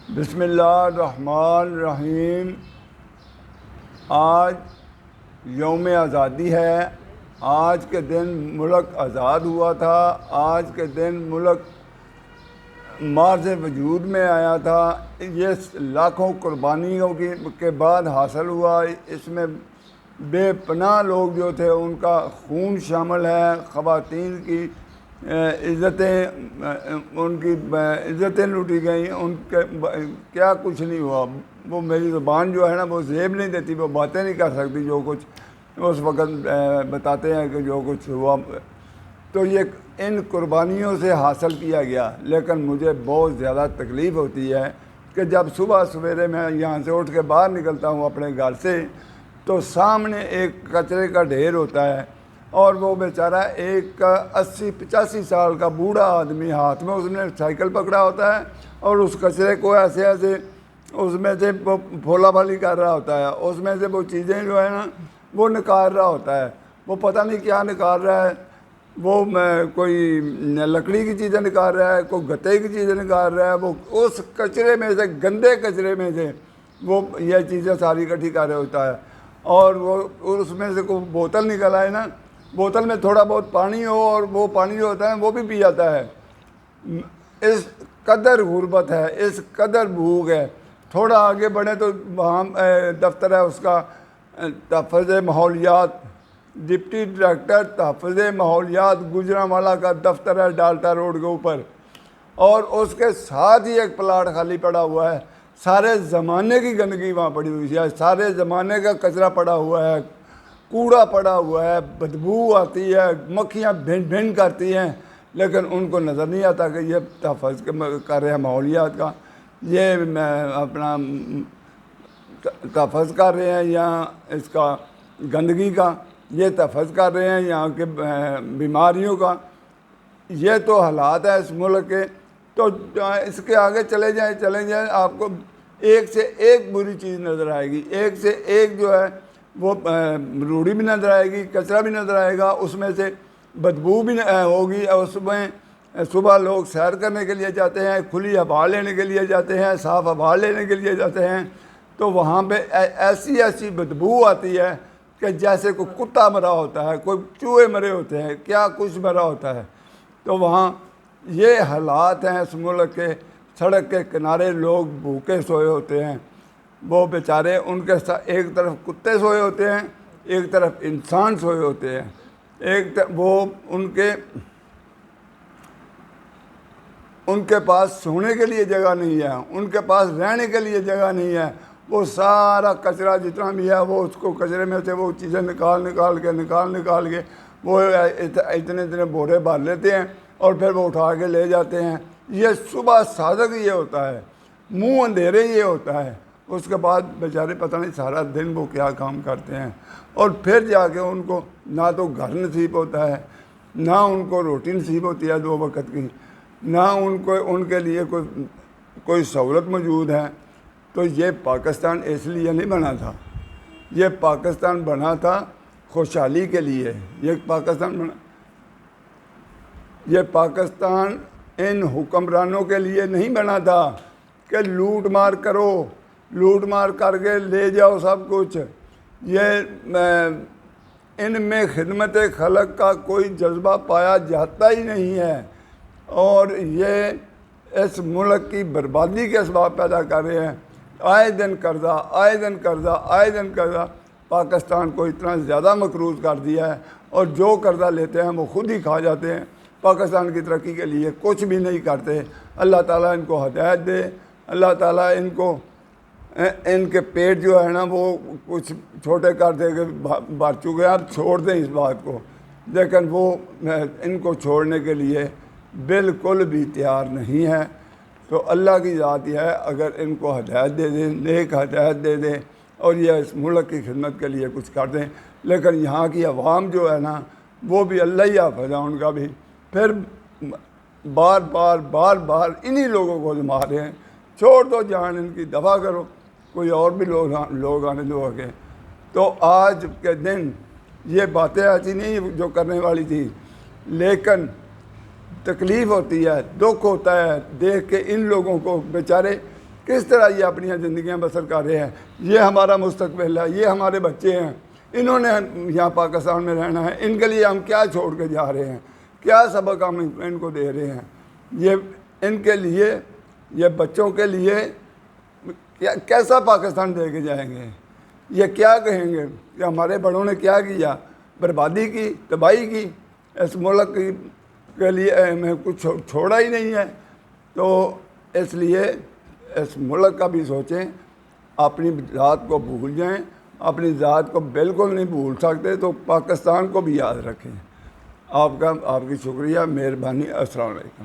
بسم اللہ الرحمن الرحیم۔ آج یوم آزادی ہے۔ آج کے دن ملک آزاد ہوا تھا۔ آج کے دن ملک مارز وجود میں آیا تھا۔ یہ لاکھوں قربانیوں کے بعد حاصل ہوا۔ اس میں بے پناہ لوگ جو تھے ان کا خون شامل ہے۔ خواتین کی عزتیں لوٹی گئیں، ان کے کیا کچھ نہیں ہوا۔ وہ میری زبان جو ہے نا وہ زیب نہیں دیتی، وہ باتیں نہیں کر سکتی جو کچھ اس وقت بتاتے ہیں کہ جو کچھ ہوا۔ تو یہ ان قربانیوں سے حاصل کیا گیا، لیکن مجھے بہت زیادہ تکلیف ہوتی ہے کہ جب صبح سویرے میں یہاں سے اٹھ کے باہر نکلتا ہوں اپنے گھر سے، تو سامنے ایک کچرے کا ڈھیر ہوتا ہے، اور وہ بیچارہ ایک 80-85 سال کا بوڑھا آدمی، ہاتھ میں اس نے سائیکل پکڑا ہوتا ہے اور اس کچرے کو ایسے اس میں سے وہ پھولا پھالی کر رہا ہوتا ہے، اس میں سے وہ چیزیں جو ہے نا وہ نکال رہا ہوتا ہے۔ وہ پتہ نہیں کیا نکال رہا ہے، وہ کوئی لکڑی کی چیزیں نکال رہا ہے، کوئی گتے کی چیزیں نکال رہا ہے۔ وہ اس کچرے میں سے، گندے کچرے میں سے وہ یہ چیزیں ساری اکٹھی کر رہا ہوتا ہے، اور وہ اس میں سے کوئی بوتل نکل آئے نا، بوتل میں تھوڑا بہت پانی ہو اور وہ پانی جو ہوتا ہے وہ بھی پی جاتا ہے۔ اس قدر غربت ہے، اس قدر بھوک ہے۔ تھوڑا آگے بڑھیں تو وہاں دفتر ہے اس کا تحفظ ماحولیات، ڈپٹی ڈائریکٹر تحفظ ماحولیات گوجرانوالا کا دفتر ہے ڈالٹا روڈ کے اوپر، اور اس کے ساتھ ہی ایک پلاٹ خالی پڑا ہوا ہے۔ سارے زمانے کی گندگی وہاں پڑی ہوئی ہے، سارے زمانے کا کچرا پڑا ہوا ہے، کوڑا پڑا ہوا ہے، بدبو آتی ہے، مکھیاں بھن بھن کرتی ہیں، لیکن ان کو نظر نہیں آتا کہ یہ تحفظ کر رہے ہیں ماحولیات کا، یہ اپنا تحفظ کر رہے ہیں یا اس کا گندگی کا، یہ تحفظ کر رہے ہیں یہاں کے بیماریوں کا۔ یہ تو حالات ہے اس ملک کے۔ تو اس کے آگے چلے جائیں آپ کو ایک سے ایک بری چیز نظر آئے گی، ایک سے ایک جو ہے وہ روڑی بھی نظر آئے گی، کچرا بھی نظر آئے گا، اس میں سے بدبو بھی ہوگی۔ اس میں صبح لوگ سیر کرنے کے لیے جاتے ہیں، کھلی ہوا لینے کے لیے جاتے ہیں، صاف ہوا لینے کے لیے جاتے ہیں، تو وہاں پہ ایسی بدبو آتی ہے کہ جیسے کوئی کتا مرا ہوتا ہے، کوئی چوہے مرے ہوتے ہیں، کیا کچھ مرا ہوتا ہے۔ تو وہاں یہ حالات ہیں اس ملک کے۔ سڑک کے کنارے لوگ بھوکے سوئے ہوتے ہیں، وہ بیچارے، ان کے ساتھ ایک طرف کتے سوئے ہوتے ہیں، ایک طرف انسان سوئے ہوتے ہیں، وہ ان کے پاس سونے کے لیے جگہ نہیں ہے، ان کے پاس رہنے کے لیے جگہ نہیں ہے۔ وہ سارا کچرا جتنا بھی ہے وہ اس کو کچرے میں سے وہ چیزیں نکال کے وہ اتنے بورے بھر لیتے ہیں اور پھر وہ اٹھا کے لے جاتے ہیں۔ یہ صبح صادق یہ ہوتا ہے، منہ اندھیرے یہ ہوتا ہے، اس کے بعد بیچارے پتہ نہیں سارا دن وہ کیا کام کرتے ہیں، اور پھر جا کے ان کو نہ تو گھر نصیب ہوتا ہے، نہ ان کو روٹی نصیب ہوتی ہے 2 وقت کی، نہ ان کے لیے کوئی سہولت موجود ہے۔ تو یہ پاکستان اس لیے نہیں بنا تھا، یہ پاکستان بنا تھا خوشحالی کے لیے۔ یہ پاکستان ان حکمرانوں کے لیے نہیں بنا تھا کہ لوٹ مار کرو، لوٹ مار کر کے لے جاؤ سب کچھ۔ یہ ان میں خدمت خلق کا کوئی جذبہ پایا جاتا ہی نہیں ہے، اور یہ اس ملک کی بربادی کے اسباب پیدا کر رہے ہیں۔ آئے دن قرضہ پاکستان کو اتنا زیادہ مقروض کر دیا ہے، اور جو قرضہ لیتے ہیں وہ خود ہی کھا جاتے ہیں، پاکستان کی ترقی کے لیے کچھ بھی نہیں کرتے۔ اللہ تعالیٰ ان کو ہدایت دے، اللہ تعالیٰ ان کے پیٹ جو ہے نا وہ کچھ چھوٹے کر دے کے بھر چکے ہیں، اب چھوڑ دیں اس بات کو، لیکن وہ ان کو چھوڑنے کے لیے بالکل بھی تیار نہیں ہے۔ تو اللہ کی ذات یہ ہے، اگر ان کو ہدایت دے دیں، نیک ہدایت دے دیں، اور یہ اس ملک کی خدمت کے لیے کچھ کر دیں، لیکن یہاں کی عوام جو ہے نا وہ بھی اللہ ہی حافظ ہے ان کا بھی، پھر بار بار انہی لوگوں کو مار رہے ہیں۔ چھوڑ دو جان، ان کی دفع کرو، کوئی اور بھی لوگ آنے دو آگے۔ تو آج کے دن یہ باتیں ایسی نہیں جو کرنے والی تھی، لیکن تکلیف ہوتی ہے، دکھ ہوتا ہے دیکھ کے ان لوگوں کو، بیچارے کس طرح یہ اپنی زندگیاں بسر کر رہے ہیں. یہ ہمارا مستقبل ہے, یہ ہمارے بچے ہیں, انہوں نے یہاں پاکستان میں رہنا ہے. ان کے لیے ہم کیا چھوڑ کے جا رہے ہیں, کیا سبق ہم ان کو دے رہے ہیں. یہ ان کے لیے, یہ بچوں کے لیے کیسا پاکستان دے کے جائیں گے. یہ کیا کہیں گے کہ ہمارے بڑوں نے کیا کیا, بربادی کی, تباہی کی, اس ملک کے لیے ہمیں کچھ چھوڑا ہی نہیں ہے. تو اس لیے اس ملک کا بھی سوچیں, اپنی ذات کو بھول جائیں. اپنی ذات کو بالکل نہیں بھول سکتے تو پاکستان کو بھی یاد رکھیں. آپ کی شکریہ, مہربانی. السلام علیکم.